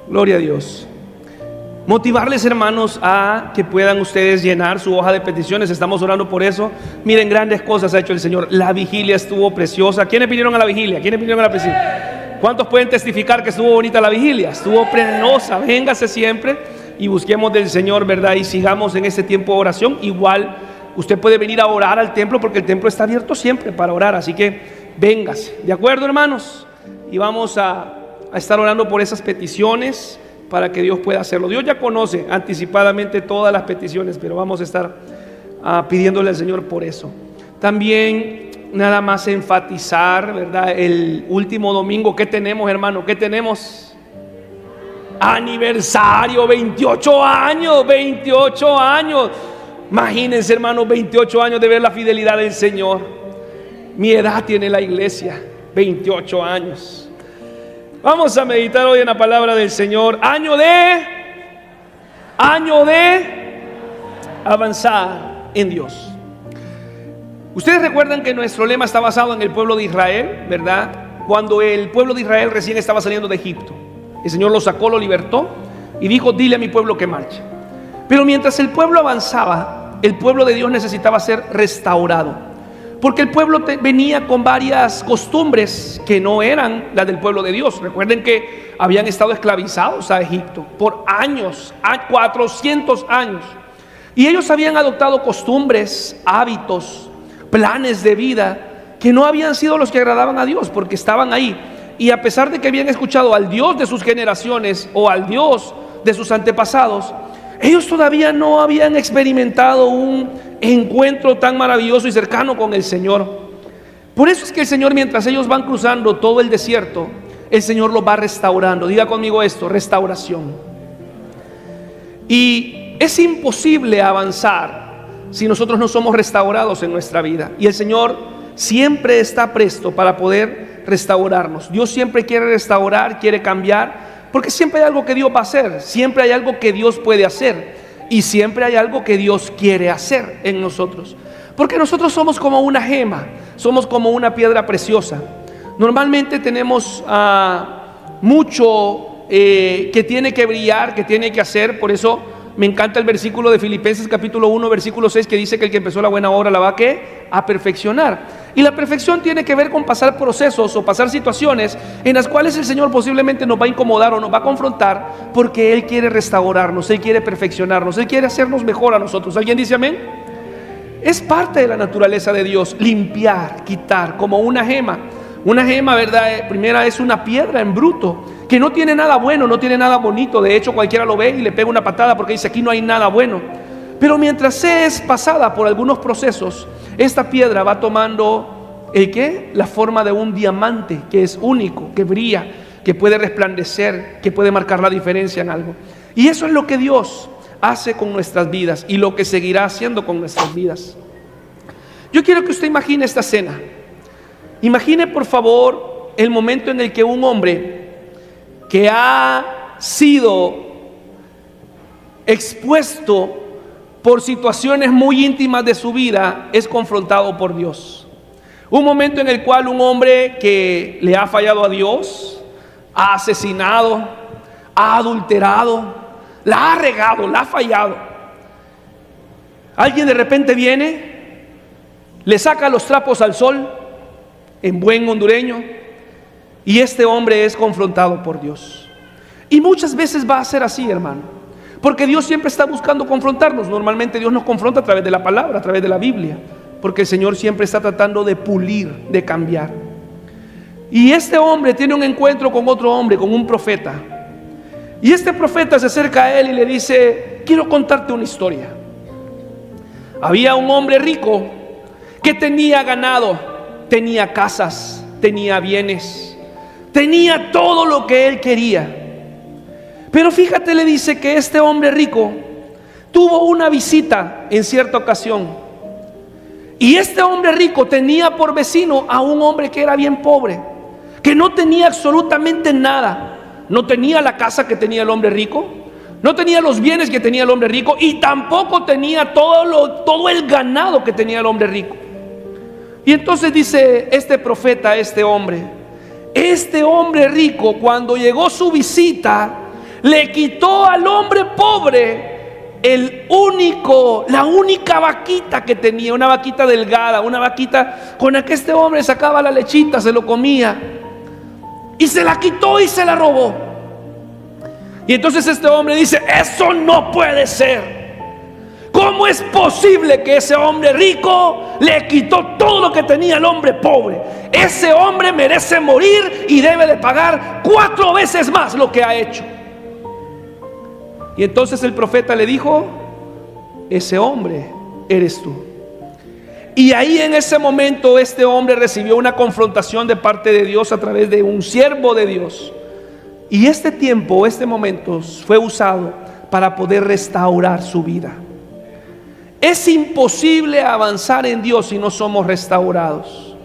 Gloria a Dios. Motivarles, hermanos, a que puedan ustedes llenar su hoja de peticiones. Estamos orando por eso. Miren, grandes cosas ha hecho el Señor. La vigilia estuvo preciosa. ¿Quiénes vinieron a la vigilia? ¿Quiénes vinieron a la vigilia? ¿Cuántos pueden testificar que estuvo bonita la vigilia? Estuvo preciosa. Véngase siempre y busquemos del Señor, ¿verdad? Y sigamos en este tiempo de oración. Igual usted puede venir a orar al templo, porque el templo está abierto siempre para orar. Así que véngase. ¿De acuerdo, hermanos? Y vamos a estar orando por esas peticiones para que Dios pueda hacerlo. Dios ya conoce anticipadamente todas las peticiones, pero vamos a estar pidiéndole al Señor por eso. También nada más enfatizar, ¿verdad? El último domingo, ¿qué tenemos, hermano? ¿Qué tenemos? Aniversario, 28 años, 28 años. Imagínense, hermano, 28 años de ver la fidelidad del Señor. Mi edad tiene la iglesia, 28 años. Vamos a meditar hoy en la palabra del Señor. Año de avanzar en Dios. Ustedes recuerdan que nuestro lema está basado en el pueblo de Israel, ¿verdad? Cuando el pueblo de Israel recién estaba saliendo de Egipto, el Señor lo sacó, lo libertó y dijo: dile a mi pueblo que marche. Pero mientras el pueblo avanzaba, el pueblo de Dios necesitaba ser restaurado, porque el pueblo venía con varias costumbres que no eran las del pueblo de Dios. Recuerden que habían estado esclavizados a Egipto por años, 400 años. Y ellos habían adoptado costumbres, hábitos, planes de vida que no habían sido los que agradaban a Dios, porque estaban ahí. Y a pesar de que habían escuchado al Dios de sus generaciones o al Dios de sus antepasados, ellos todavía no habían experimentado un encuentro tan maravilloso y cercano con el Señor. Por eso es que el Señor, mientras ellos van cruzando todo el desierto, el Señor los va restaurando. Diga conmigo esto: restauración. Y es imposible avanzar si nosotros no somos restaurados en nuestra vida. Y el Señor siempre está presto para poder restaurarnos. Dios siempre quiere restaurar, quiere cambiar, porque siempre hay algo que Dios va a hacer, siempre hay algo que Dios puede hacer, y siempre hay algo que Dios quiere hacer en nosotros. Porque nosotros somos como una gema, somos como una piedra preciosa. Normalmente tenemos mucho que tiene que brillar, que tiene que hacer. Por eso me encanta el versículo de Filipenses capítulo 1 versículo 6, que dice que el que empezó la buena obra la va a perfeccionar. Y la perfección tiene que ver con pasar procesos o pasar situaciones en las cuales el Señor posiblemente nos va a incomodar o nos va a confrontar, porque Él quiere restaurarnos, Él quiere perfeccionarnos, Él quiere hacernos mejor a nosotros. ¿Alguien dice amén? Es parte de la naturaleza de Dios limpiar, quitar, como una gema. Una gema, ¿verdad? Primera es una piedra en bruto, que no tiene nada bueno, no tiene nada bonito. De hecho, cualquiera lo ve y le pega una patada porque dice: aquí no hay nada bueno. Pero mientras es pasada por algunos procesos, esta piedra va tomando la forma de un diamante, que es único, que brilla, que puede resplandecer, que puede marcar la diferencia en algo. Y eso es lo que Dios hace con nuestras vidas y lo que seguirá haciendo con nuestras vidas. Yo quiero que usted imagine esta escena. Imagine, por favor, el momento en el que un hombre que ha sido expuesto por situaciones muy íntimas de su vida es confrontado por Dios. Un momento en el cual un hombre que le ha fallado a Dios, ha asesinado, ha adulterado, la ha regado, la ha fallado. Alguien de repente viene, le saca los trapos al sol, en buen hondureño, y este hombre es confrontado por Dios. Y muchas veces va a ser así, hermano, porque Dios siempre está buscando confrontarnos. Normalmente Dios nos confronta a través de la palabra, a través de la Biblia, porque el Señor siempre está tratando de pulir, de cambiar. Y este hombre tiene un encuentro con otro hombre, con un profeta. Y este profeta se acerca a él y le dice: quiero contarte una historia. Había un hombre rico que tenía ganado, tenía casas, tenía bienes, tenía todo lo que él quería. Pero fíjate, le dice que este hombre rico tuvo una visita en cierta ocasión. Y este hombre rico tenía por vecino a un hombre que era bien pobre, que no tenía absolutamente nada. No tenía la casa que tenía el hombre rico, no tenía los bienes que tenía el hombre rico, y tampoco tenía todo el ganado que tenía el hombre rico. Y entonces dice este profeta a este hombre rico, cuando llegó su visita, le quitó al hombre pobre la única vaquita que tenía, una vaquita delgada, una vaquita con la que este hombre sacaba la lechita, se lo comía, y se la quitó y se la robó. Y entonces este hombre dice: eso no puede ser. ¿Cómo es posible que ese hombre rico le quitó todo lo que tenía al hombre pobre? Ese hombre merece morir y debe de pagar 4 veces más lo que ha hecho. Y entonces el profeta le dijo: ese hombre eres tú. Y ahí en ese momento este hombre recibió una confrontación de parte de Dios a través de un siervo de Dios. Y este tiempo, este momento fue usado para poder restaurar su vida. Es imposible avanzar en Dios si no somos restaurados.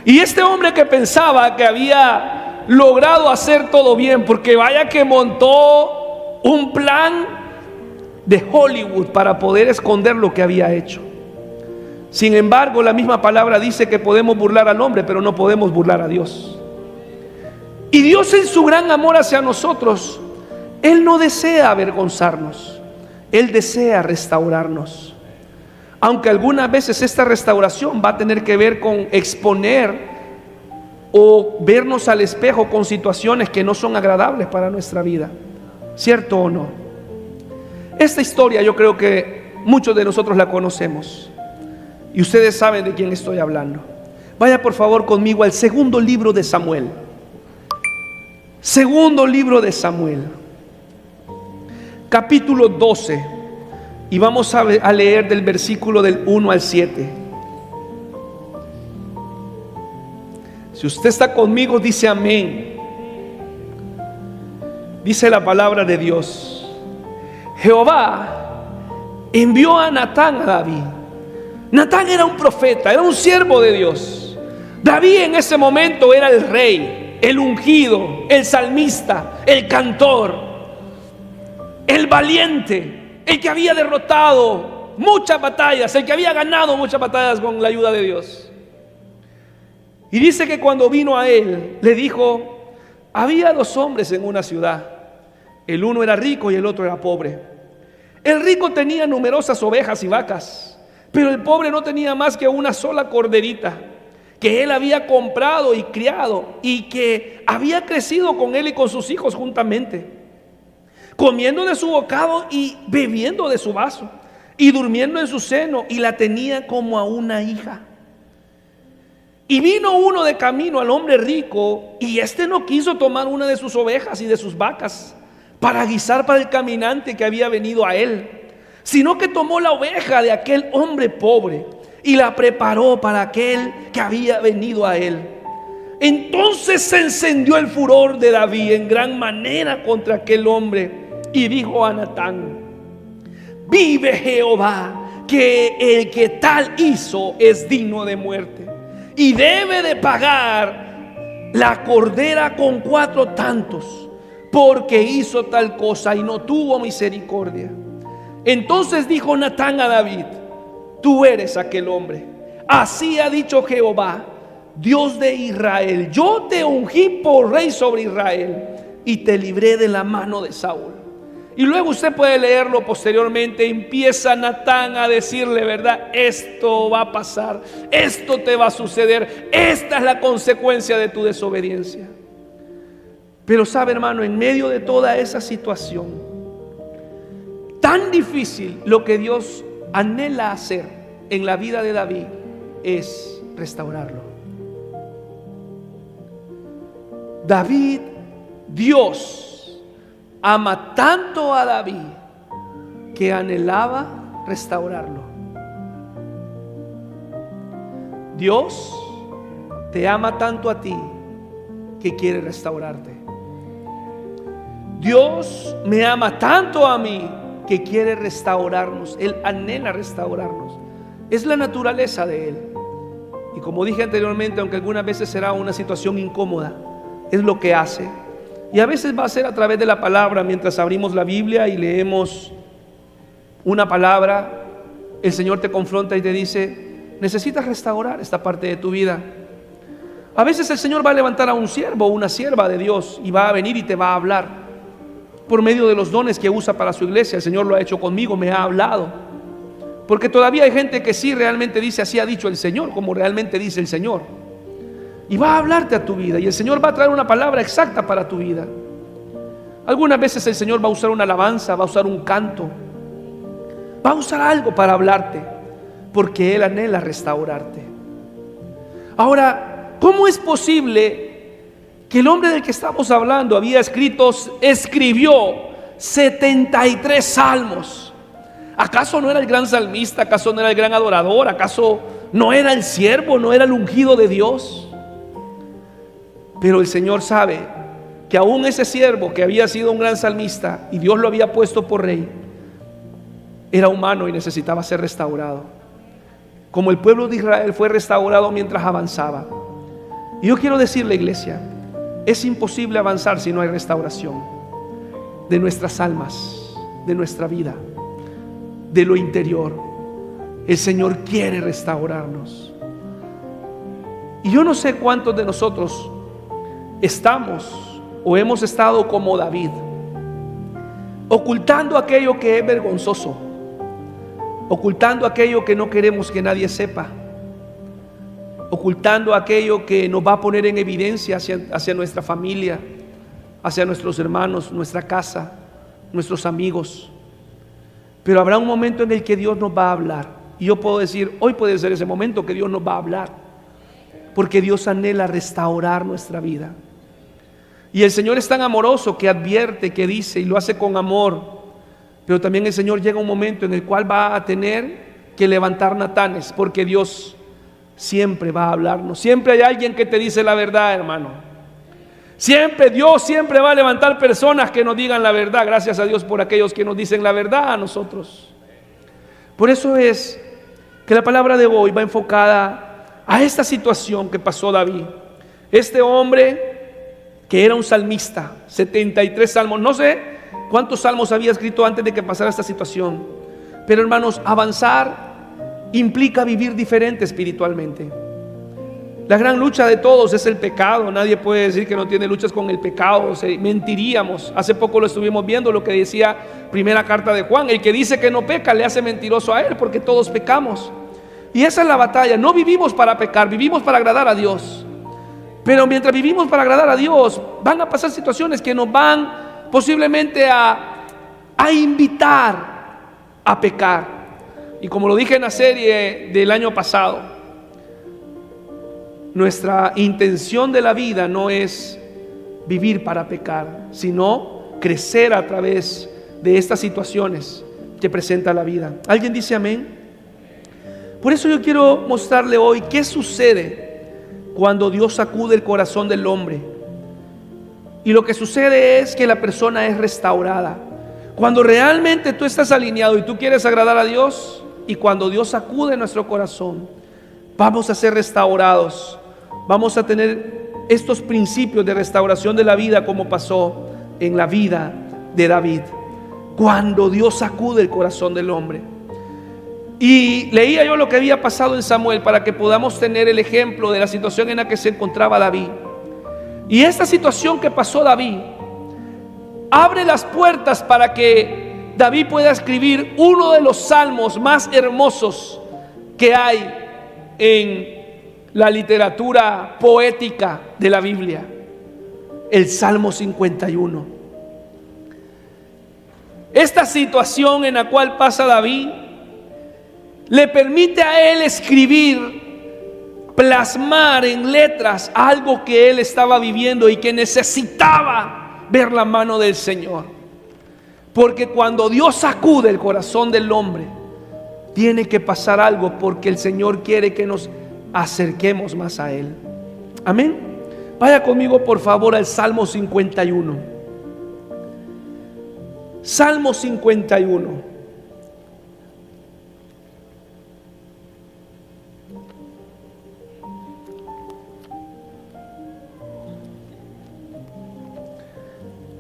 Y este hombre que pensaba que había logrado hacer todo bien, porque vaya que montó un plan de Hollywood para poder esconder lo que había hecho. Sin embargo, la misma palabra dice que podemos burlar al hombre, pero no podemos burlar a Dios. Y Dios, en su gran amor hacia nosotros, Él no desea avergonzarnos, Él desea restaurarnos. Aunque algunas veces esta restauración va a tener que ver con exponer o vernos al espejo con situaciones que no son agradables para nuestra vida. ¿Cierto o no? Esta historia yo creo que muchos de nosotros la conocemos, y ustedes saben de quién estoy hablando. Vaya por favor conmigo al segundo libro de Samuel. Segundo libro de Samuel, capítulo 12, y vamos a leer del versículo del 1 al 7. Si usted está conmigo, dice amén. Dice la palabra de Dios: Jehová envió a Natán a David. Natán era un profeta, era un siervo de Dios. David en ese momento era el rey, el ungido, el salmista, el cantor, el valiente, el que había derrotado muchas batallas, el que había ganado muchas batallas con la ayuda de Dios. Y dice que cuando vino a él, le dijo: había 2 hombres en una ciudad, el uno era rico y el otro era pobre. El rico tenía numerosas ovejas y vacas, pero el pobre no tenía más que una sola corderita, que él había comprado y criado, y que había crecido con él y con sus hijos juntamente, comiendo de su bocado y bebiendo de su vaso, y durmiendo en su seno, y la tenía como a una hija. Y vino uno de camino al hombre rico, y éste no quiso tomar una de sus ovejas y de sus vacas para guisar para el caminante que había venido a él, sino que tomó la oveja de aquel hombre pobre y la preparó para aquel que había venido a él. Entonces se encendió el furor de David en gran manera contra aquel hombre, y dijo a Natán: vive Jehová, que el que tal hizo es digno de muerte, y debe de pagar la cordera con 4 tantos, porque hizo tal cosa y no tuvo misericordia. Entonces dijo Natán a David: tú eres aquel hombre. Así ha dicho Jehová, Dios de Israel: yo te ungí por rey sobre Israel y te libré de la mano de Saúl. Y luego usted puede leerlo posteriormente. Empieza Natán a decirle, ¿verdad? Esto va a pasar, esto te va a suceder, esta es la consecuencia de tu desobediencia. Pero sabe, hermano, en medio de toda esa situación tan difícil, lo que Dios anhela hacer en la vida de David es restaurarlo. David, Dios ama tanto a David que anhelaba restaurarlo. Dios te ama tanto a ti que quiere restaurarte. Dios me ama tanto a mí que quiere restaurarnos. Él anhela restaurarnos. Es la naturaleza de Él. Y como dije anteriormente, aunque algunas veces será una situación incómoda, es lo que hace. Y a veces va a ser a través de la palabra. Mientras abrimos la Biblia y leemos una palabra, el Señor te confronta y te dice: necesitas restaurar esta parte de tu vida. A veces el Señor va a levantar a un siervo o una sierva de Dios y va a venir y te va a hablar. por medio de los dones que usa para su iglesia. El Señor lo ha hecho conmigo, me ha hablado. Porque todavía hay gente que sí realmente dice, así ha dicho el Señor, como realmente dice el Señor. Y va a hablarte a tu vida, y el Señor va a traer una palabra exacta para tu vida. Algunas veces el Señor va a usar una alabanza, va a usar un canto, va a usar algo para hablarte, porque Él anhela restaurarte. Ahora, ¿cómo es posible que el hombre del que estamos hablando escribió 73 salmos? ¿Acaso no era el gran salmista? ¿Acaso no era el gran adorador? ¿Acaso no era el siervo? ¿No era el ungido de Dios? Pero el Señor sabe que aún ese siervo que había sido un gran salmista y Dios lo había puesto por rey, era humano y necesitaba ser restaurado, como el pueblo de Israel fue restaurado mientras avanzaba. Y yo quiero decirle, iglesia, es imposible avanzar si no hay restauración de nuestras almas, de nuestra vida, de lo interior. El Señor quiere restaurarnos. Y yo no sé cuántos de nosotros estamos o hemos estado como David, ocultando aquello que es vergonzoso, ocultando aquello que no queremos que nadie sepa, ocultando aquello que nos va a poner en evidencia hacia nuestra familia, hacia nuestros hermanos, nuestra casa, nuestros amigos. Pero habrá un momento en el que Dios nos va a hablar, y yo puedo decir, hoy puede ser ese momento que Dios nos va a hablar, porque Dios anhela restaurar nuestra vida. Y el Señor es tan amoroso que advierte, que dice, y lo hace con amor. Pero también el Señor llega un momento en el cual va a tener que levantar Natanes, porque Dios siempre va a hablarnos. Siempre hay alguien que te dice la verdad, hermano. Dios siempre va a levantar personas que nos digan la verdad. Gracias a Dios por aquellos que nos dicen la verdad a nosotros. Por eso es que la palabra de hoy va enfocada a esta situación que pasó David. Este hombre que era un salmista, 73 salmos. No sé cuántos salmos había escrito antes de que pasara esta situación. Pero hermanos, avanzar implica vivir diferente espiritualmente. La gran lucha de todos es el pecado. Nadie puede decir que no tiene luchas con el pecado. Mentiríamos. Hace poco lo estuvimos viendo, lo que decía primera carta de Juan. El que dice que no peca le hace mentiroso a él, porque todos pecamos. Y esa es la batalla. No vivimos para pecar, vivimos para agradar a Dios. Pero mientras vivimos para agradar a Dios, van a pasar situaciones que nos van posiblemente a invitar a pecar. Y como lo dije en la serie del año pasado, nuestra intención de la vida no es vivir para pecar, sino crecer a través de estas situaciones que presenta la vida. ¿Alguien dice amén? Por eso yo quiero mostrarle hoy qué sucede cuando Dios sacude el corazón del hombre. Y lo que sucede es que la persona es restaurada. Cuando realmente tú estás alineado y tú quieres agradar a Dios, y cuando Dios sacude nuestro corazón, vamos a ser restaurados. Vamos a tener estos principios de restauración de la vida, como pasó en la vida de David, cuando Dios sacude el corazón del hombre. Y leía yo lo que había pasado en Samuel para que podamos tener el ejemplo de la situación en la que se encontraba David. Y esta situación que pasó David abre las puertas para que David pueda escribir uno de los salmos más hermosos que hay en la literatura poética de la Biblia, el Salmo 51. Esta situación en la cual pasa David le permite a él escribir, plasmar en letras algo que él estaba viviendo y que necesitaba ver la mano del Señor. Porque cuando Dios sacude el corazón del hombre, tiene que pasar algo, porque el Señor quiere que nos acerquemos más a Él. Amén. Vaya conmigo por favor al Salmo 51. Salmo 51.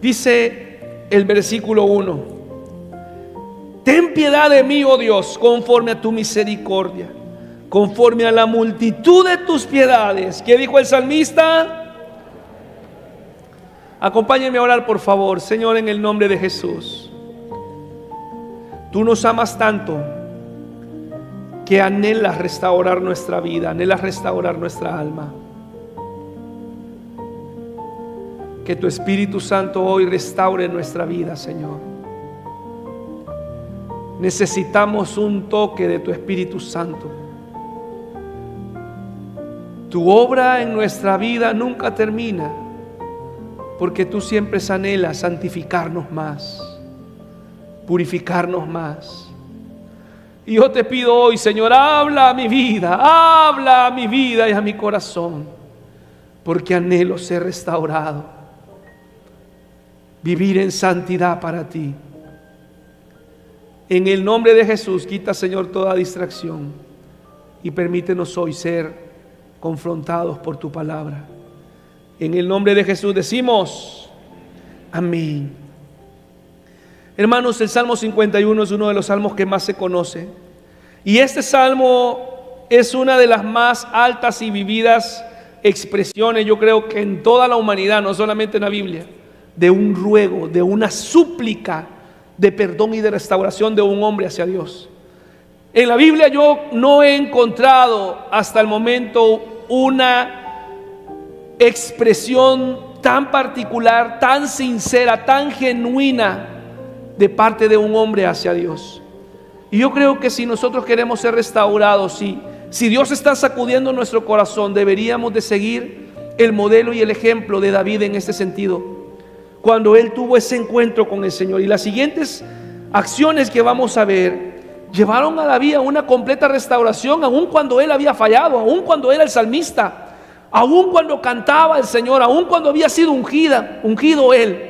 Dice el versículo 1: ten piedad de mí, oh Dios, conforme a tu misericordia, conforme a la multitud de tus piedades. ¿Qué dijo el salmista? Acompáñenme a orar, por favor. Señor, en el nombre de Jesús, tú nos amas tanto que anhelas restaurar nuestra vida, anhelas restaurar nuestra alma. Que tu Espíritu Santo hoy restaure nuestra vida, Señor. Necesitamos un toque de tu Espíritu Santo. Tu obra en nuestra vida nunca termina, porque tú siempre anhelas santificarnos más, purificarnos más. Y yo te pido hoy, Señor, habla a mi vida y a mi corazón, porque anhelo ser restaurado, vivir en santidad para ti. En el nombre de Jesús, quita, Señor, toda distracción y permítenos hoy ser confrontados por tu palabra. En el nombre de Jesús decimos amén. Hermanos, el Salmo 51 es uno de los salmos que más se conoce, y este salmo es una de las más altas y vividas expresiones, yo creo que en toda la humanidad, no solamente en la Biblia, de un ruego, de una súplica de perdón y de restauración de un hombre hacia Dios. En la Biblia yo no he encontrado hasta el momento una expresión tan particular, tan sincera, tan genuina de parte de un hombre hacia Dios. Y yo creo que si nosotros queremos ser restaurados, si Dios está sacudiendo nuestro corazón, deberíamos de seguir el modelo y el ejemplo de David en este sentido, cuando él tuvo ese encuentro con el Señor. Y las siguientes acciones que vamos a ver llevaron a David a una completa restauración, aun cuando él había fallado, aun cuando era el salmista, aun cuando cantaba el Señor, aun cuando había sido ungido él.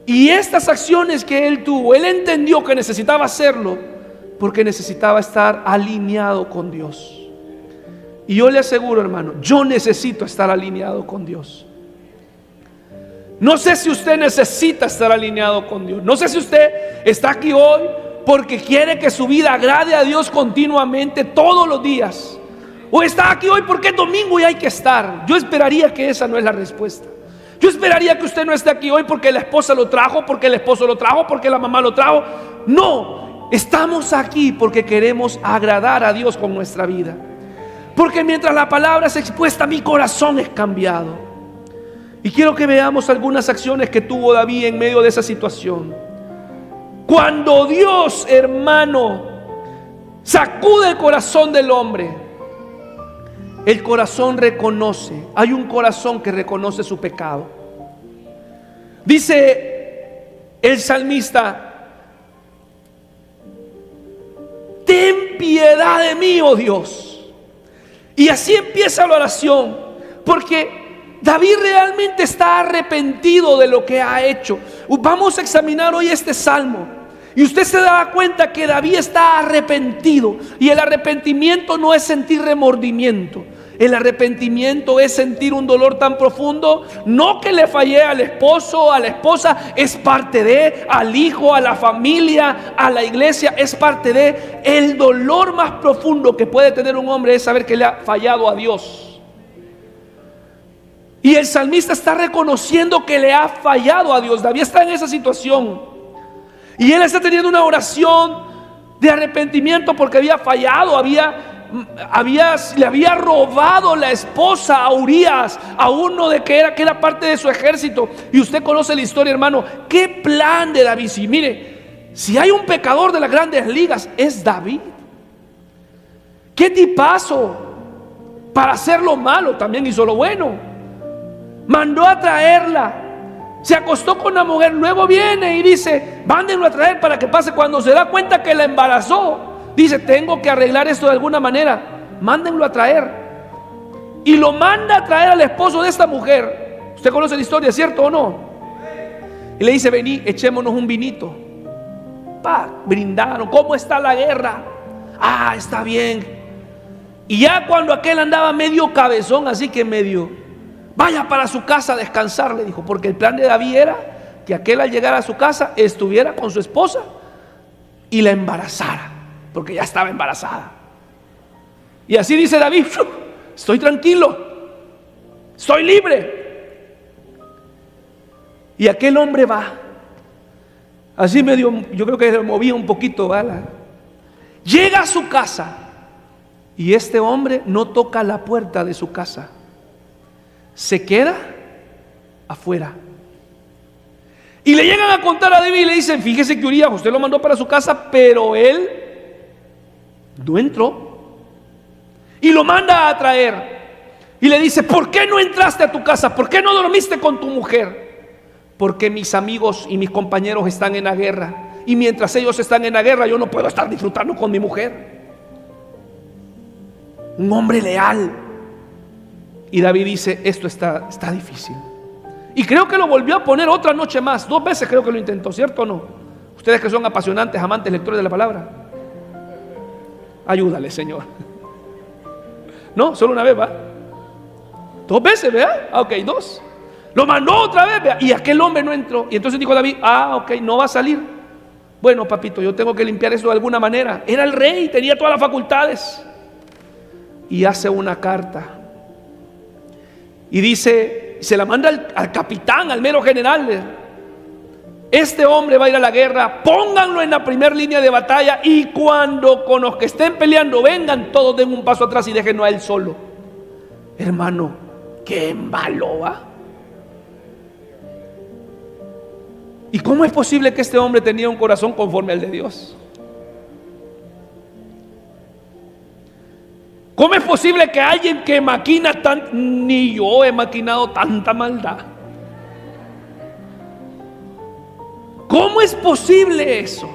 Y estas acciones que él tuvo, él entendió que necesitaba hacerlo porque necesitaba estar alineado con Dios. Y yo le aseguro, hermano, yo necesito estar alineado con Dios. No sé si usted necesita estar alineado con Dios. No sé si usted está aquí hoy porque quiere que su vida agrade a Dios continuamente, todos los días. O está aquí hoy porque es domingo y hay que estar. Yo esperaría que esa no es la respuesta. Yo esperaría que usted no esté aquí hoy porque la esposa lo trajo, porque el esposo lo trajo, porque la mamá lo trajo. No, estamos aquí porque queremos agradar a Dios con nuestra vida. Porque mientras la palabra es expuesta, mi corazón es cambiado. Y quiero que veamos algunas acciones que tuvo David en medio de esa situación. Cuando Dios, hermano, sacude el corazón del hombre, el corazón reconoce. Hay un corazón que reconoce su pecado. Dice el salmista: ten piedad de mí, oh Dios. Y así empieza la oración, porque David realmente está arrepentido de lo que ha hecho. Vamos a examinar hoy este salmo y usted se dará cuenta que David está arrepentido. Y el arrepentimiento no es sentir remordimiento. El arrepentimiento es sentir un dolor tan profundo, no que le fallé al esposo, a la esposa, es parte de, al hijo, a la familia, a la iglesia, es parte de. El dolor más profundo que puede tener un hombre es saber que le ha fallado a Dios. Y el salmista está reconociendo que le ha fallado a Dios. David está en esa situación y él está teniendo una oración de arrepentimiento porque había fallado, le había robado la esposa a Urías, a uno que era parte de su ejército. Y usted conoce la historia, hermano. Qué plan de David. Si mire, si hay un pecador de las grandes ligas, es David. Qué tipazo para hacer lo malo, también hizo lo bueno. Mandó a traerla, se acostó con la mujer, luego viene y dice: mándenlo a traer para que pase. Cuando se da cuenta que la embarazó, dice: tengo que arreglar esto de alguna manera, mándenlo a traer. Y lo manda a traer al esposo de esta mujer. Usted conoce la historia, ¿cierto o no? Y le dice: vení, echémonos un vinito. Brindaron. ¿Cómo está la guerra? Está bien. Y ya cuando aquel andaba medio cabezón, así que medio, vaya para su casa a descansar, le dijo, porque el plan de David era que aquel al llegar a su casa estuviera con su esposa y la embarazara, porque ya estaba embarazada. Y así dice David: estoy tranquilo, estoy libre. Y aquel hombre va, así medio, yo creo que se movía un poquito, ¿vale? Llega a su casa y este hombre no toca la puerta de su casa, se queda afuera. Y le llegan a contar a David y le dicen: fíjese que Urías, usted lo mandó para su casa, pero él no entró. Y lo manda a traer y le dice: ¿por qué no entraste a tu casa? ¿Por qué no dormiste con tu mujer? Porque mis amigos y mis compañeros están en la guerra, y mientras ellos están en la guerra yo no puedo estar disfrutando con mi mujer. Un hombre leal. Y David dice: esto está difícil. Y creo que lo volvió a poner otra noche más. 2 veces creo que lo intentó, ¿cierto o no? Ustedes que son apasionantes, amantes, lectores de la palabra, ayúdale, Señor. No, solo una vez, ¿va? 2 veces, ¿verdad? Ok, 2. Lo mandó otra vez, ¿verdad? Y aquel hombre no entró. Y entonces dijo David: ok, no va a salir. Bueno, papito, yo tengo que limpiar eso de alguna manera. Era el rey, tenía todas las facultades. Y hace una carta y dice, se la manda al capitán, al mero general: este hombre va a ir a la guerra, pónganlo en la primera línea de batalla, y cuando con los que estén peleando vengan, todos den un paso atrás y déjenlo a él solo. Hermano, qué malo, ¿va? ¿Y cómo es posible que este hombre tenía un corazón conforme al de Dios? ¿Cómo es posible que alguien que maquina ni yo he maquinado tanta maldad? ¿Cómo es posible eso?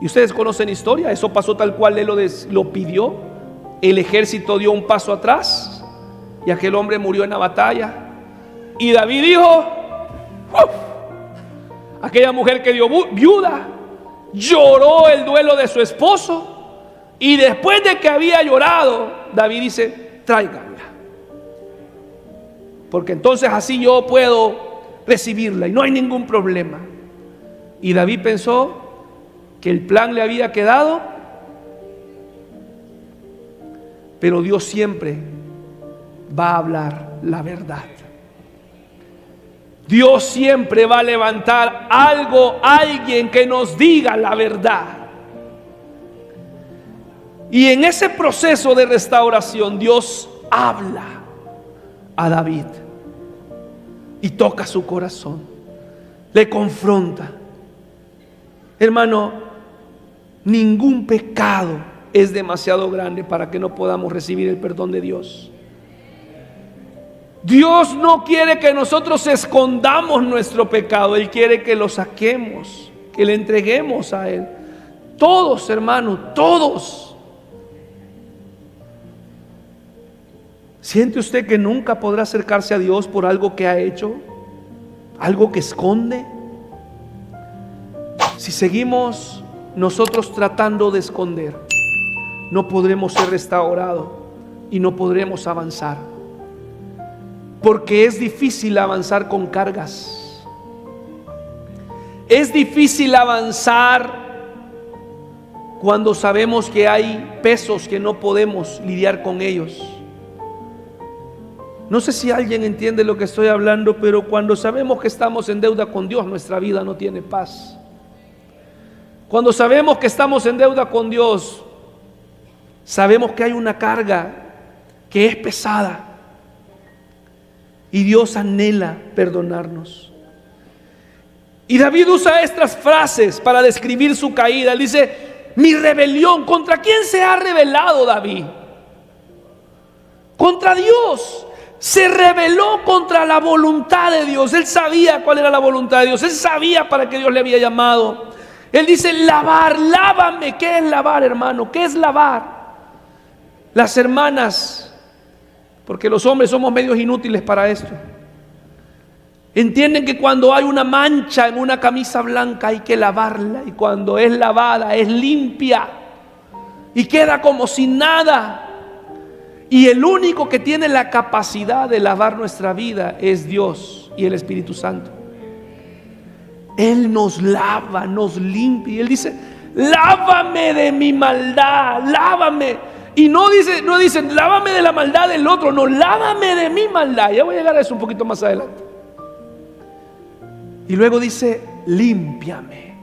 Y ustedes conocen historia, eso pasó tal cual él lo pidió. El ejército dio un paso atrás y aquel hombre murió en la batalla. Y David dijo: ¡uf! Aquella mujer que dio viuda lloró el duelo de su esposo. Y después de que había llorado, David dice: tráiganla, porque entonces así yo puedo recibirla y no hay ningún problema. Y David pensó que el plan le había quedado, pero Dios siempre va a hablar la verdad. Dios siempre va a levantar alguien que nos diga la verdad. Y en ese proceso de restauración, Dios habla a David y toca su corazón, le confronta. Hermano, ningún pecado es demasiado grande para que no podamos recibir el perdón de Dios. Dios no quiere que nosotros escondamos nuestro pecado, Él quiere que lo saquemos, que le entreguemos a Él. Todos, hermano, todos. ¿Siente usted que nunca podrá acercarse a Dios por algo que ha hecho? ¿Algo que esconde? Si seguimos nosotros tratando de esconder, no podremos ser restaurados y no podremos avanzar. Porque es difícil avanzar con cargas. Es difícil avanzar cuando sabemos que hay pesos que no podemos lidiar con ellos. No sé si alguien entiende lo que estoy hablando, pero cuando sabemos que estamos en deuda con Dios, nuestra vida no tiene paz. Cuando sabemos que estamos en deuda con Dios, sabemos que hay una carga que es pesada y Dios anhela perdonarnos. Y David usa estas frases para describir su caída. Él dice: mi rebelión. ¿Contra quién se ha rebelado David? Contra Dios. Se rebeló contra la voluntad de Dios. Él sabía cuál era la voluntad de Dios. Él sabía para qué Dios le había llamado. Él dice: lavar, lávame. ¿Qué es lavar, hermano? ¿Qué es lavar? Las hermanas, porque los hombres somos medios inútiles para esto, entienden que cuando hay una mancha en una camisa blanca hay que lavarla, y cuando es lavada es limpia y queda como sin nada. Y el único que tiene la capacidad de lavar nuestra vida es Dios y el Espíritu Santo. Él nos lava, nos limpia. Y Él dice: lávame de mi maldad, lávame. Y no dicen, lávame de la maldad del otro, no, lávame de mi maldad. Ya voy a llegar a eso un poquito más adelante. Y luego dice, límpiame.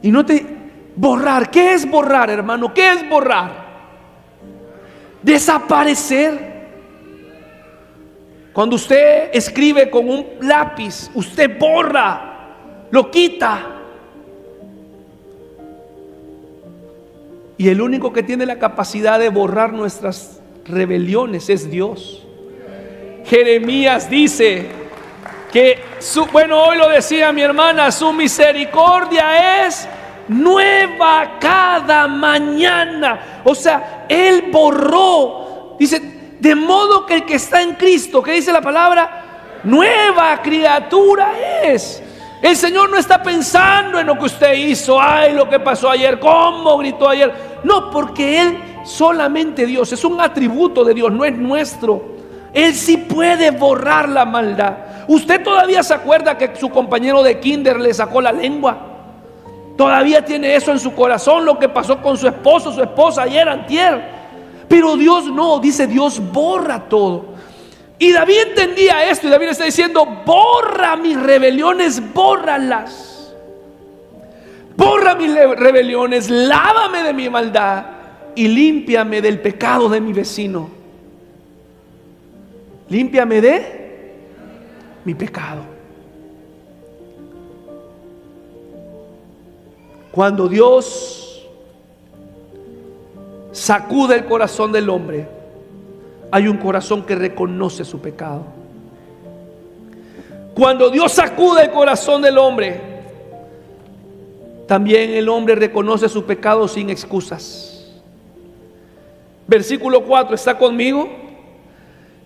Y no te borrar. ¿Qué es borrar, hermano? ¿Qué es borrar? Desaparecer. Cuando usted escribe con un lápiz, usted borra, lo quita. Y el único que tiene la capacidad de borrar nuestras rebeliones es Dios. Jeremías dice que hoy lo decía mi hermana, su misericordia es nueva cada mañana. O sea, Él borró, dice, de modo que el que está en Cristo, ¿qué dice la palabra? Nueva criatura es. El Señor no está pensando en lo que usted hizo, ay, lo que pasó ayer, cómo gritó ayer. No, porque Él solamente Dios, es un atributo de Dios, no es nuestro. Él sí puede borrar la maldad. ¿Usted todavía se acuerda que su compañero de kinder le sacó la lengua? Todavía tiene eso en su corazón, lo que pasó con su esposo, su esposa ayer, antier. Pero Dios no, dice Dios borra todo. Y David entendía esto, y David está diciendo, borra mis rebeliones, bórralas. Borra mis rebeliones, lávame de mi maldad y límpiame del pecado de mi vecino. Límpiame de mi pecado. Cuando Dios sacude el corazón del hombre, hay un corazón que reconoce su pecado. Cuando Dios sacude el corazón del hombre, también el hombre reconoce su pecado sin excusas. Versículo 4, ¿está conmigo?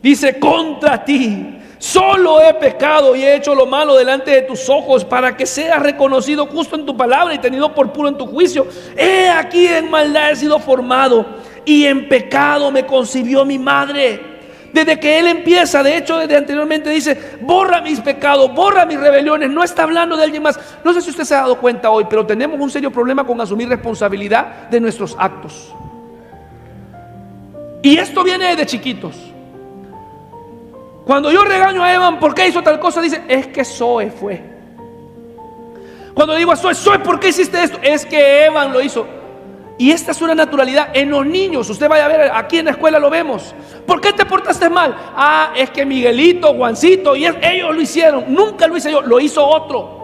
Dice, contra ti solo he pecado y he hecho lo malo delante de tus ojos, para que seas reconocido justo en tu palabra y tenido por puro en tu juicio. He aquí en maldad he sido formado, y en pecado me concibió mi madre. Desde que él empieza, de hecho desde anteriormente dice, borra mis pecados, borra mis rebeliones. No está hablando de alguien más. No sé si usted se ha dado cuenta hoy, pero tenemos un serio problema con asumir responsabilidad de nuestros actos. Y esto viene desde chiquitos. Cuando yo regaño a Evan, ¿por qué hizo tal cosa? Dice, es que Zoe fue. Cuando digo a Zoe, ¿por qué hiciste esto? Es que Evan lo hizo. Y esta es una naturalidad en los niños. Usted vaya a ver, aquí en la escuela lo vemos. ¿Por qué te portaste mal? Ah, es que Miguelito, Juancito, y ellos lo hicieron. Nunca lo hice yo, lo hizo otro.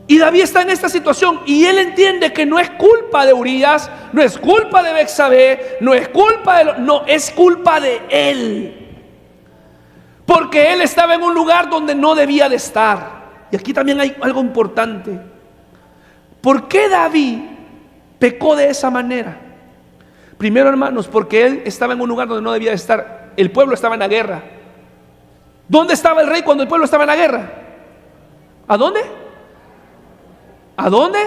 Y David está en esta situación y él entiende que no es culpa de Urías, no es culpa de Betsabé, no es culpa no, es culpa de él. Porque él estaba en un lugar donde no debía de estar. Y aquí también hay algo importante. ¿Por qué David pecó de esa manera? Primero, hermanos, porque él estaba en un lugar donde no debía de estar. El pueblo estaba en la guerra. ¿Dónde estaba el rey cuando el pueblo estaba en la guerra? ¿A dónde? ¿A dónde?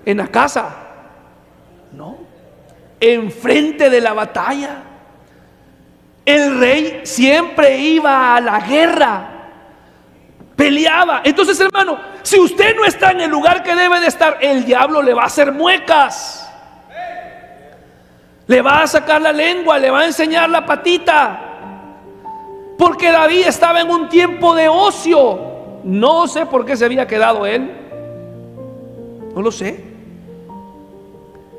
En la casa. No. Enfrente de la batalla. El rey siempre iba a la guerra. Peleaba. Entonces, hermano, si usted no está en el lugar que debe de estar, el diablo le va a hacer muecas. Le va a sacar la lengua, le va a enseñar la patita. Porque David estaba en un tiempo de ocio. No sé por qué se había quedado él. No lo sé.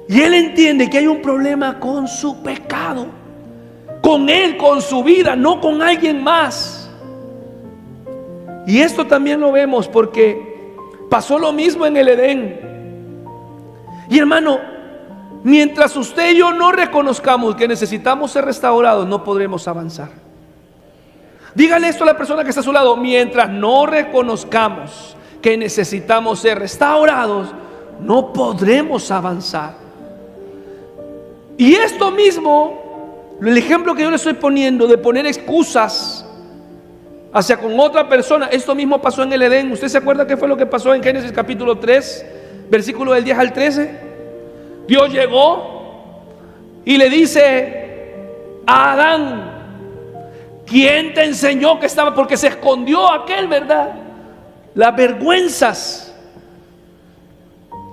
Y él entiende que hay un problema con su pecado, con él, con su vida, no con alguien más. Y esto también lo vemos porque pasó lo mismo en el Edén. Y hermano, mientras usted y yo no reconozcamos que necesitamos ser restaurados, no podremos avanzar. Dígale esto a la persona que está a su lado: mientras no reconozcamos que necesitamos ser restaurados, no podremos avanzar. Y esto mismo, el ejemplo que yo le estoy poniendo de poner excusas hacia con otra persona, esto mismo pasó en el Edén. ¿Usted se acuerda qué fue lo que pasó en Génesis capítulo 3, versículo del 10 al 13? Dios llegó y le dice a Adán: ¿quién te enseñó que estaba? Porque se escondió aquel, ¿verdad? Las vergüenzas.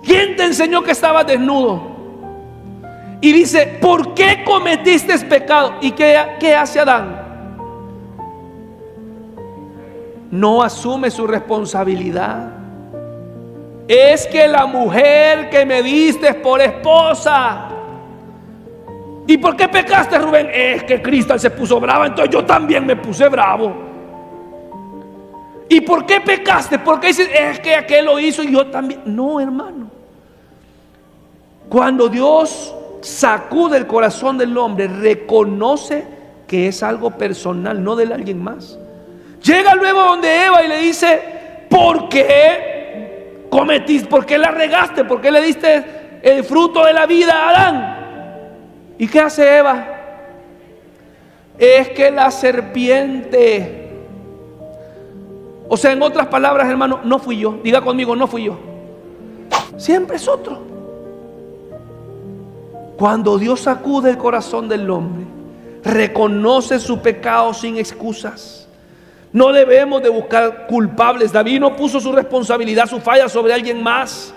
¿quién te enseñó que estabas desnudo? Y dice, ¿por qué cometiste pecado? ¿Y qué hace Adán? No asume su responsabilidad. Es que la mujer que me diste por esposa. ¿Y por qué pecaste, Rubén? Es que Cristal se puso brava, entonces yo también me puse bravo. ¿Y por qué pecaste? Porque dices, es que aquel lo hizo y yo también. No, hermano. Cuando Dios sacude el corazón del hombre, reconoce que es algo personal, no de alguien más. Llega luego donde Eva y le dice, ¿por qué cometiste? ¿Por qué la regaste? ¿Por qué le diste el fruto de la vida a Adán? ¿Y qué hace Eva? Es que la serpiente, o sea, en otras palabras, hermano, no fui yo. Diga conmigo, no fui yo. Siempre es otro. Cuando Dios sacude el corazón del hombre, reconoce su pecado sin excusas. No debemos de buscar culpables. David no puso su responsabilidad, su falla sobre alguien más.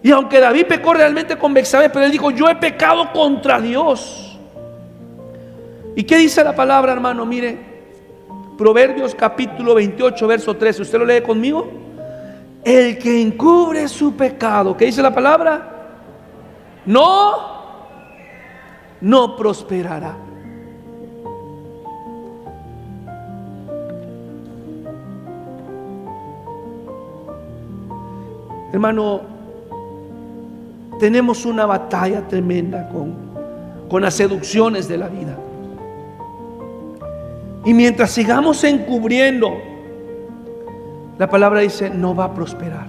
Y aunque David pecó realmente con Betsabé, pero él dijo, yo he pecado contra Dios. ¿Y qué dice la palabra, hermano? Mire, Proverbios capítulo 28, verso 13. ¿Usted lo lee conmigo? El que encubre su pecado, ¿qué dice la palabra? No prosperará. Hermano, tenemos una batalla tremenda con las seducciones de la vida. Y mientras sigamos encubriendo, la palabra dice, no va a prosperar.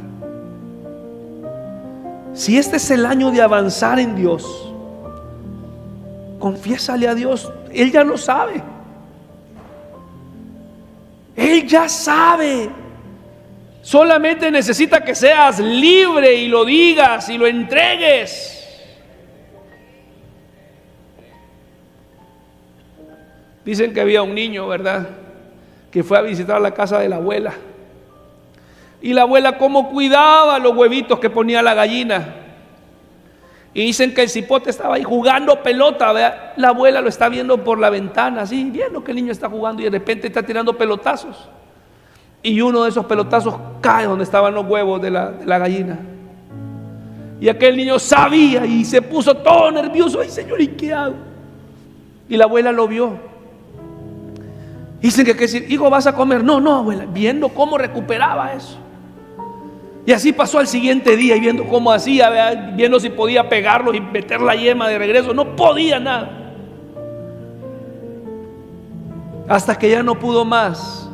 Si este es el año de avanzar en Dios, confiésale a Dios. Él ya lo sabe. Él ya sabe. Solamente necesita que seas libre y lo digas y lo entregues. Dicen que había un niño, ¿verdad?, que fue a visitar la casa de la abuela. Y la abuela cómo cuidaba los huevitos que ponía la gallina. Y dicen que el cipote estaba ahí jugando pelota, ¿verdad? La abuela lo está viendo por la ventana, así, viendo que el niño está jugando y de repente está tirando pelotazos. Y uno de esos pelotazos cae donde estaban los huevos de la gallina. Y aquel niño sabía y se puso todo nervioso. Ay, Señor, ¿y qué hago? Y la abuela lo vio. Dicen que decir, hijo, ¿vas a comer? No, abuela. Viendo cómo recuperaba eso. Y así pasó al siguiente día y viendo cómo hacía, viendo si podía pegarlo y meter la yema de regreso. No podía nada. Hasta que ya no pudo más.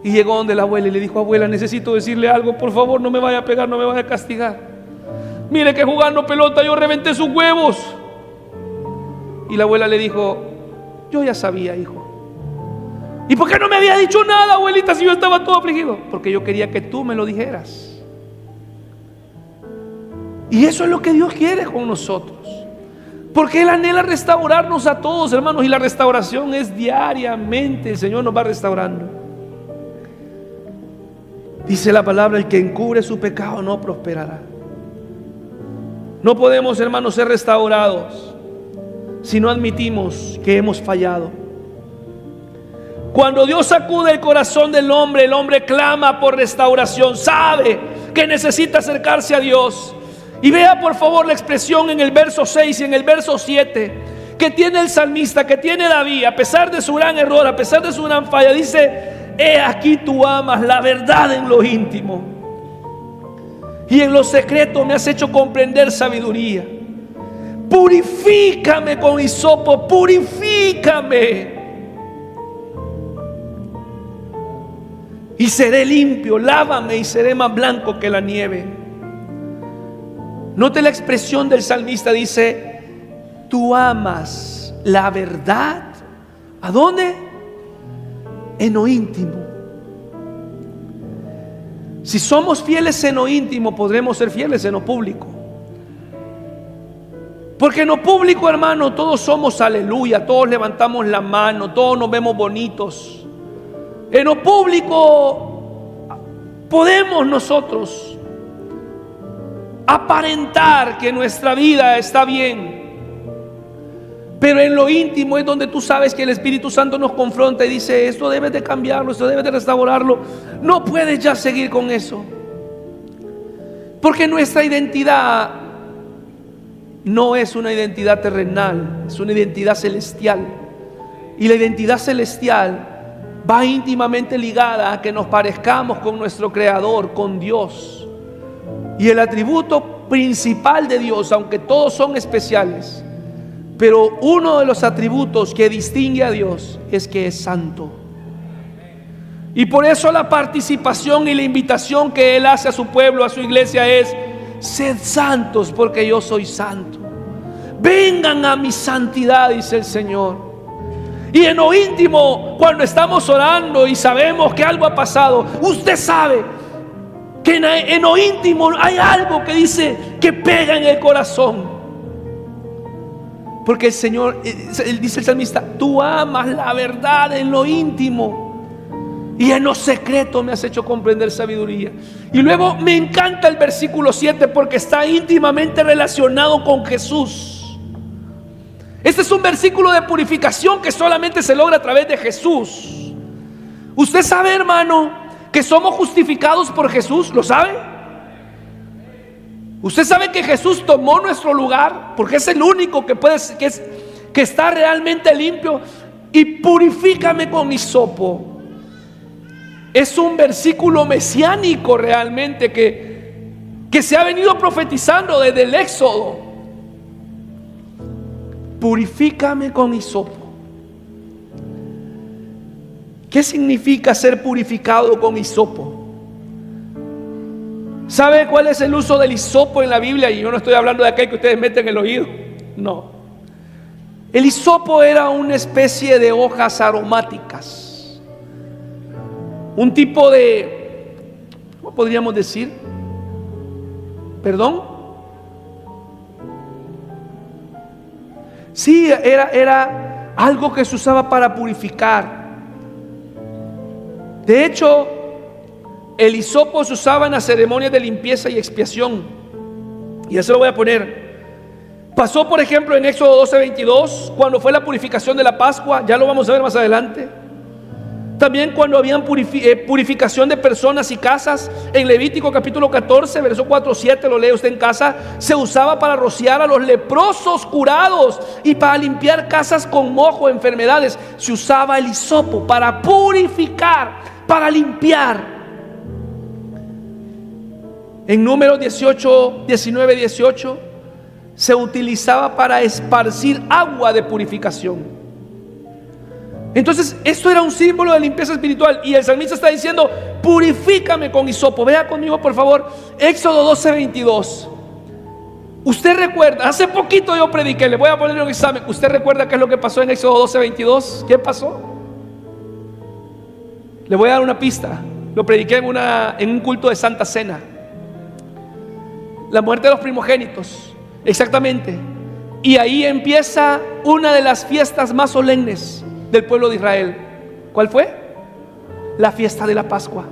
Y llegó donde la abuela y le dijo, abuela, necesito decirle algo, por favor, no me vaya a pegar, no me vaya a castigar. Mire que jugando pelota yo reventé sus huevos. Y la abuela le dijo, yo ya sabía, hijo. ¿Y por qué no me había dicho nada, abuelita, si yo estaba todo afligido? Porque yo quería que tú me lo dijeras. Y eso es lo que Dios quiere con nosotros. Porque Él anhela restaurarnos a todos, hermanos. Y la restauración es diariamente. El Señor nos va restaurando. Dice la palabra, el que encubre su pecado no prosperará. No podemos, hermanos, ser restaurados si no admitimos que hemos fallado. Cuando Dios sacude el corazón del hombre, el hombre clama por restauración, sabe que necesita acercarse a Dios. Y vea por favor la expresión en el verso 6 y en el verso 7 que tiene el salmista, que tiene David, a pesar de su gran error, a pesar de su gran falla. Dice, he aquí tú amas la verdad en lo íntimo y en lo secreto me has hecho comprender sabiduría. Purifícame con hisopo, purifícame y seré limpio, lávame y seré más blanco que la nieve. Note la expresión del salmista, dice, tú amas la verdad. ¿A dónde? En lo íntimo. Si somos fieles en lo íntimo, podremos ser fieles en lo público. Porque en lo público, hermano, todos somos aleluya, todos levantamos la mano, todos nos vemos bonitos. En lo público podemos nosotros aparentar que nuestra vida está bien. Pero en lo íntimo es donde tú sabes que el Espíritu Santo nos confronta y dice: esto debes de cambiarlo, esto debes de restaurarlo. No puedes ya seguir con eso. Porque nuestra identidad no es una identidad terrenal, es una identidad celestial. Y la identidad celestial va íntimamente ligada a que nos parezcamos con nuestro Creador, con Dios. Y el atributo principal de Dios, aunque todos son especiales, pero uno de los atributos que distingue a Dios es que es santo. Y por eso la participación y la invitación que Él hace a su pueblo, a su iglesia, es: sed santos porque yo soy santo. Vengan a mi santidad, dice el Señor. Y en lo íntimo, cuando estamos orando y sabemos que algo ha pasado, usted sabe que en lo íntimo hay algo que dice, que pega en el corazón. Porque el Señor, Él dice el salmista: tú amas la verdad en lo íntimo, y en lo secreto me has hecho comprender sabiduría. Y luego me encanta el versículo 7 porque está íntimamente relacionado con Jesús. Este es un versículo de purificación que solamente se logra a través de Jesús. Usted sabe, hermano, que somos justificados por Jesús. ¿Lo sabe? Usted sabe que Jesús tomó nuestro lugar porque es el único que está realmente limpio. Y purifícame con hisopo. Es un versículo mesiánico realmente que se ha venido profetizando desde el Éxodo. Purifícame con hisopo. ¿Qué significa ser purificado con hisopo? ¿Sabe cuál es el uso del hisopo en la Biblia? Y yo no estoy hablando de aquel que ustedes meten en el oído. No. El hisopo era una especie de hojas aromáticas. Un tipo de, ¿cómo podríamos decir? ¿Perdón? Sí, era algo que se usaba para purificar. De hecho, el hisopo se usaba en las ceremonias de limpieza y expiación. Y eso lo voy a poner. Pasó, por ejemplo, en Éxodo 12:22, cuando fue la purificación de la Pascua. Ya lo vamos a ver más adelante. También cuando habían purificación de personas y casas. En Levítico capítulo 14, verso 4-7, lo lee usted en casa. Se usaba para rociar a los leprosos curados y para limpiar casas con mojo, enfermedades. Se usaba el hisopo para purificar, para limpiar. En Números 19-18 se utilizaba para esparcir agua de purificación. Entonces esto era un símbolo de limpieza espiritual. Y el salmista está diciendo: purifícame con hisopo. Vea conmigo por favor Éxodo 12:22. Usted recuerda, hace poquito yo prediqué, le voy a poner un examen. ¿Usted recuerda qué es lo que pasó en Éxodo 12:22? ¿Qué pasó? Le voy a dar una pista. Lo prediqué en un culto de Santa Cena. La muerte de los primogénitos, exactamente. Y ahí empieza una de las fiestas más solemnes del pueblo de Israel. ¿Cuál fue? La fiesta de la Pascua.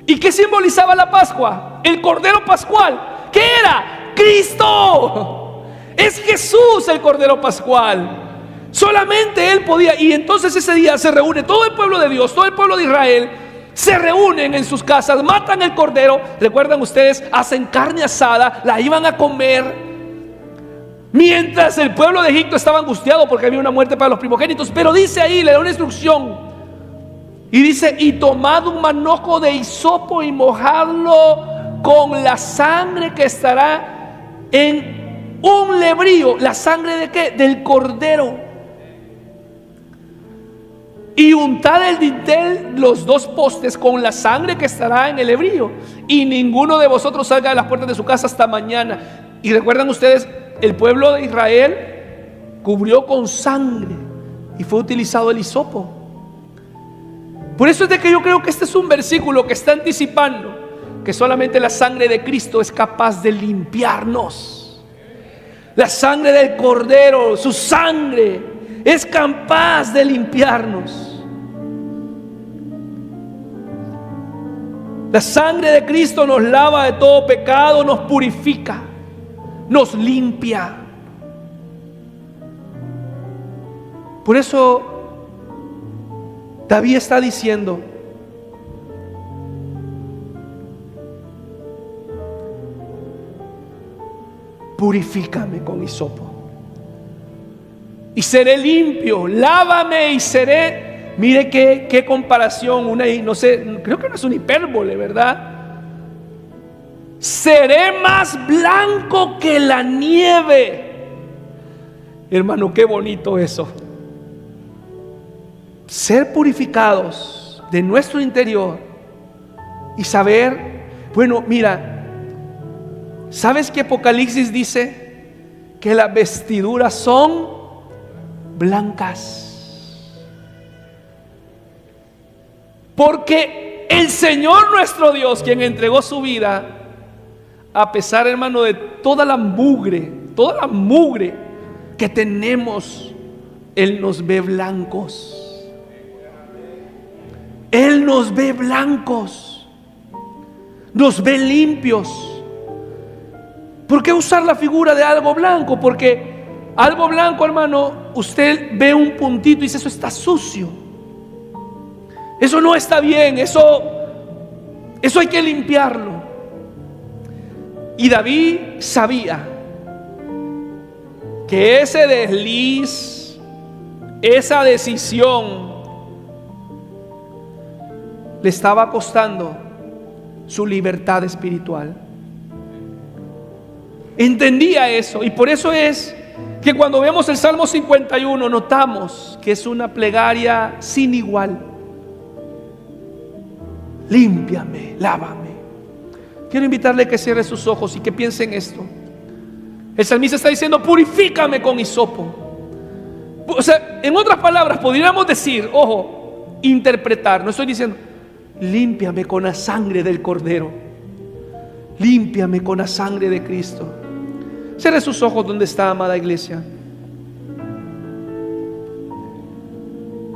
¿Y qué simbolizaba la Pascua? El Cordero Pascual. ¿Qué era? ¡Cristo! Es Jesús el Cordero Pascual. Solamente Él podía. Y entonces ese día se reúne todo el pueblo de Dios, todo el pueblo de Israel. Se reúnen en sus casas, matan el cordero. Recuerdan ustedes, hacen carne asada, la iban a comer. Mientras el pueblo de Egipto estaba angustiado porque había una muerte para los primogénitos. Pero dice ahí, le da una instrucción. Y dice: y tomad un manojo de hisopo y mojadlo con la sangre que estará en un lebrío. ¿La sangre de qué? Del cordero. Y untad el dintel, los dos postes, con la sangre que estará en el lebrío. Y ninguno de vosotros salga de las puertas de su casa hasta mañana. Y recuerdan ustedes, el pueblo de Israel cubrió con sangre y fue utilizado el hisopo. Por eso es de que yo creo que este es un versículo que está anticipando que solamente la sangre de Cristo es capaz de limpiarnos. La sangre del Cordero, su sangre, es capaz de limpiarnos. La sangre de Cristo nos lava de todo pecado, nos purifica, nos limpia. Por eso David está diciendo: purifícame con hisopo y seré limpio, lávame y seré. Mire qué comparación, no sé, creo que no es una hipérbole, ¿verdad? Seré más blanco que la nieve. Hermano, qué bonito eso. Ser purificados de nuestro interior y saber, bueno, mira, ¿sabes que Apocalipsis dice que las vestiduras son blancas? Porque el Señor nuestro Dios, quien entregó su vida, a pesar, hermano, de toda la mugre que tenemos, Él nos ve blancos. Él nos ve blancos, nos ve limpios. ¿Por qué usar la figura de algo blanco? Porque algo blanco, hermano, usted ve un puntito y dice: eso está sucio, eso no está bien, eso hay que limpiarlo. Y David sabía que ese desliz, esa decisión, le estaba costando su libertad espiritual. Entendía eso, y por eso es que cuando vemos el Salmo 51 notamos que es una plegaria sin igual. Límpiame, lávame. Quiero invitarle a que cierre sus ojos y que piense en esto. El salmista está diciendo: purifícame con hisopo. O sea, en otras palabras podríamos decir, ojo, interpretar, no estoy diciendo: límpiame con la sangre del Cordero, límpiame con la sangre de Cristo. Cierre sus ojos donde está, amada iglesia.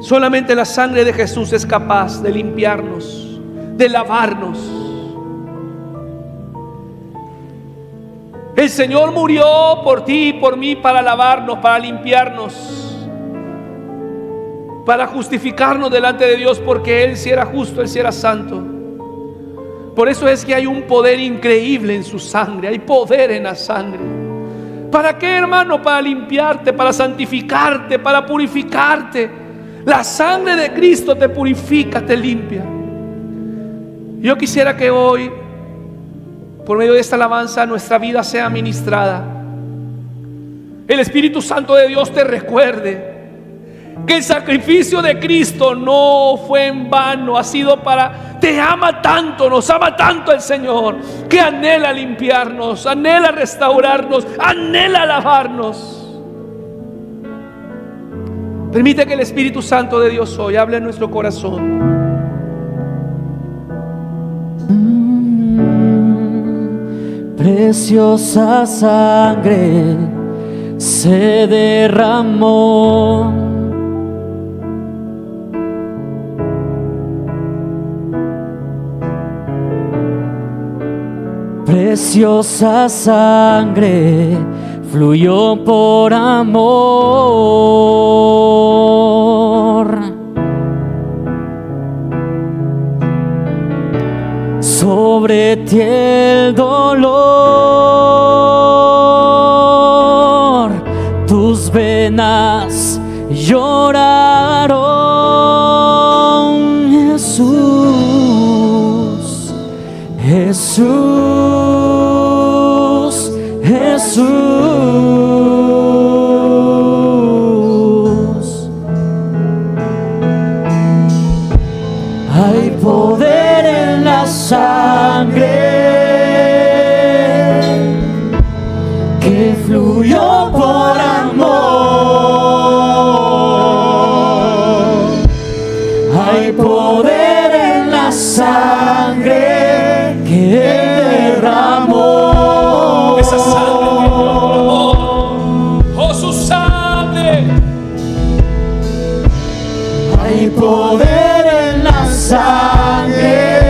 Solamente la sangre de Jesús es capaz de limpiarnos, de lavarnos. El Señor murió por ti y por mí para lavarnos, para limpiarnos, para justificarnos delante de Dios, porque Él sí era justo, Él sí era santo. Por eso es que hay un poder increíble en su sangre, hay poder en la sangre. ¿Para qué, hermano? Para limpiarte, para santificarte, para purificarte. La sangre de Cristo te purifica, te limpia. Yo quisiera que hoy, por medio de esta alabanza, nuestra vida sea ministrada. El Espíritu Santo de Dios te recuerde que el sacrificio de Cristo no fue en vano, ha sido para, te ama tanto, nos ama tanto el Señor, que anhela limpiarnos, anhela restaurarnos, anhela lavarnos. Permite que el Espíritu Santo de Dios hoy hable en nuestro corazón. Preciosa sangre se derramó, preciosa sangre fluyó por amor. Sobre ti el dolor, tus venas lloraron. Jesús, Jesús, Jesús. Hay poder en la sangre que fluyó por amor. Hay poder en la sangre que derramó. Esa sangre que derramó, oh su sangre. Hay poder en la sangre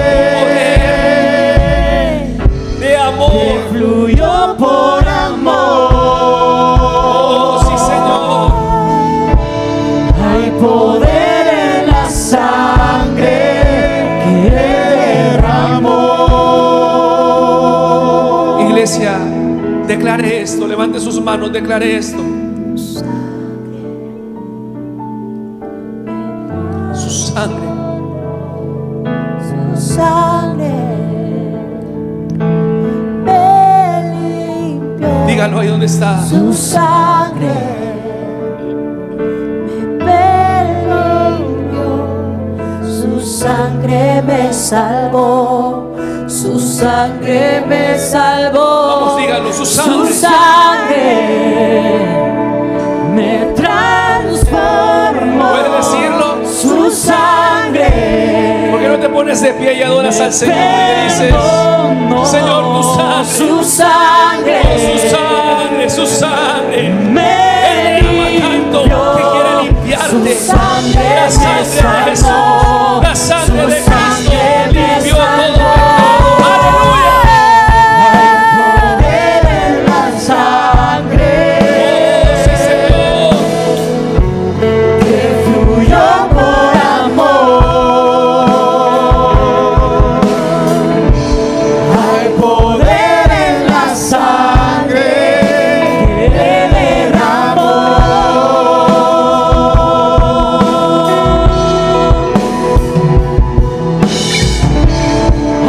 Declare esto, levante sus manos, declare esto. Su sangre. Su sangre me limpió. Dígalo ahí donde está. Su sangre me limpió. Su sangre me salvó. Su sangre me salvó. Vamos, dígalo, su sangre. Su sangre me transformó. ¿Puede decirlo? Su sangre. ¿Por qué no te pones de pie y adoras al Señor y le dices: Señor, tu sangre, su sangre, su sangre, su sangre me Él ama tanto que quiere limpiarte. Su sangre La sangre de Jesús, la sangre de Cristo limpió todo pecado. Aleluya. Hay poder en la sangre. Oh, sí, Señor. Que fluyó por amor. Hay poder en la sangre que derramó.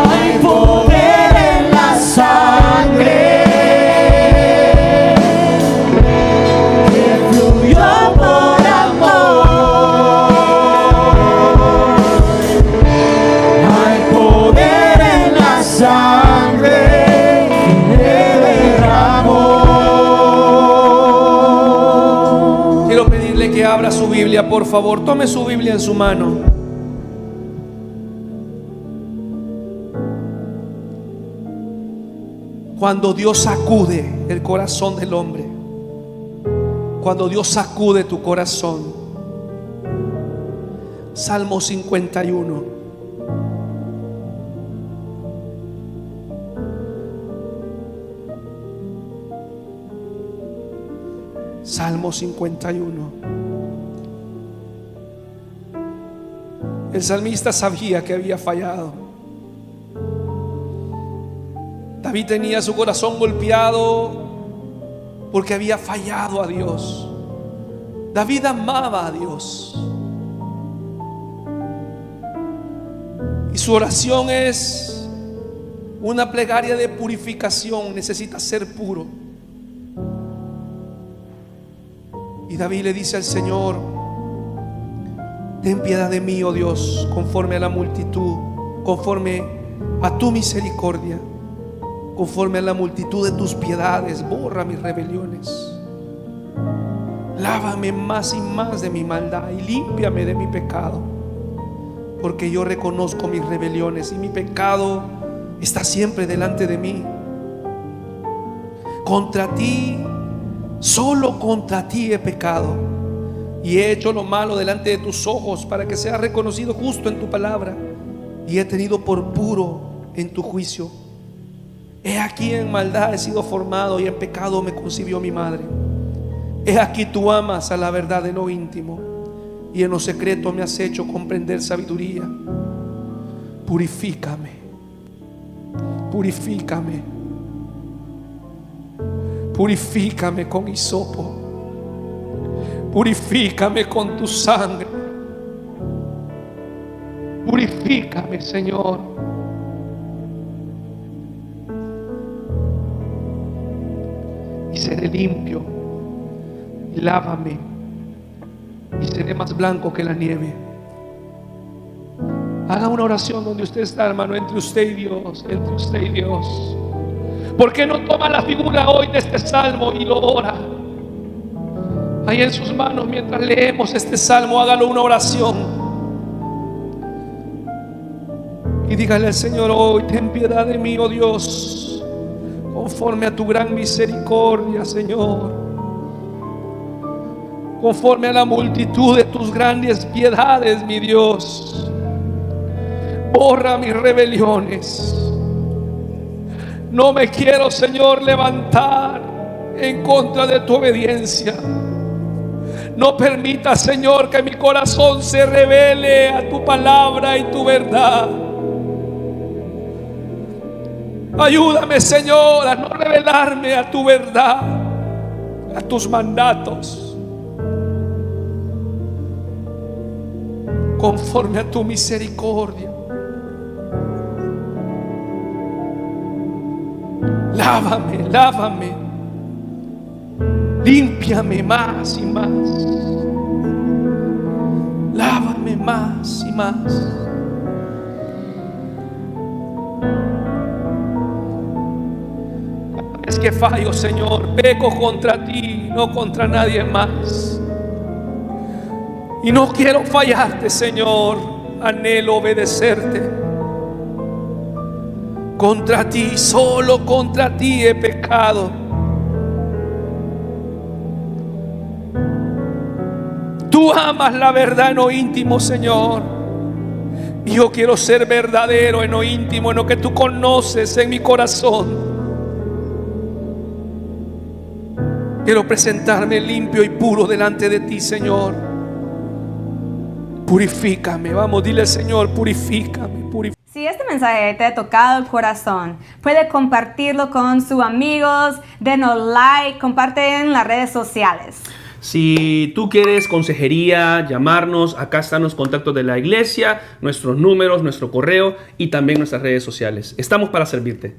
Hay poder en la sangre que fluyó por amor. Hay poder en la sangre que derramó. Quiero pedirle que abra su Biblia, por favor. Tome su Biblia en su mano. Cuando Dios sacude el corazón del hombre, cuando Dios sacude tu corazón. Salmo 51. Salmo 51. El salmista sabía que había fallado. David tenía su corazón golpeado porque había fallado a Dios. David amaba a Dios. Y su oración es una plegaria de purificación. Necesita ser puro. Y David le dice al Señor: ten piedad de mí, oh Dios, conforme a la multitud, conforme a tu misericordia, conforme a la multitud de tus piedades, borra mis rebeliones. Lávame más y más de mi maldad y límpiame de mi pecado, porque yo reconozco mis rebeliones y mi pecado está siempre delante de mí. Contra ti, solo contra ti he pecado y he hecho lo malo delante de tus ojos, para que sea reconocido justo en tu palabra, y he tenido por puro en tu juicio. He aquí en maldad he sido formado, y en pecado me concibió mi madre. He aquí tú amas a la verdad en lo íntimo, y en lo secreto me has hecho comprender sabiduría. Purifícame, purifícame, purifícame con hisopo, purifícame con tu sangre, purifícame, Señor. Y seré limpio, y lávame, y seré más blanco que la nieve. Haga una oración donde usted está, hermano, entre usted y Dios, entre usted y Dios. ¿Por qué no toma la figura hoy de este salmo y lo ora? Ahí en sus manos, mientras leemos este salmo, hágalo una oración. Y dígale al Señor hoy: ten piedad de mí, oh Dios, conforme a tu gran misericordia, Señor, conforme a la multitud de tus grandes piedades, mi Dios. Borra mis rebeliones. No me quiero, Señor, levantar en contra de tu obediencia. No permita, Señor, que mi corazón se revele a tu palabra y tu verdad. Ayúdame, Señor, a no rebelarme a tu verdad, a tus mandatos, conforme a tu misericordia. Lávame, lávame, límpiame más y más, lávame más y más. Es que fallo, Señor, peco contra ti, no contra nadie más. Y no quiero fallarte, Señor, anhelo obedecerte. Contra ti, solo contra ti he pecado. Tú amas la verdad en lo íntimo, Señor. Y yo quiero ser verdadero en lo íntimo, en lo que tú conoces en mi corazón. Quiero presentarme limpio y puro delante de ti, Señor. Purifícame. Vamos, dile al Señor, purifícame, purifícame. Si este mensaje te ha tocado el corazón, puede compartirlo con sus amigos, denos like, comparte en las redes sociales. Si tú quieres consejería, llamarnos, acá están los contactos de la iglesia, nuestros números, nuestro correo y también nuestras redes sociales. Estamos para servirte.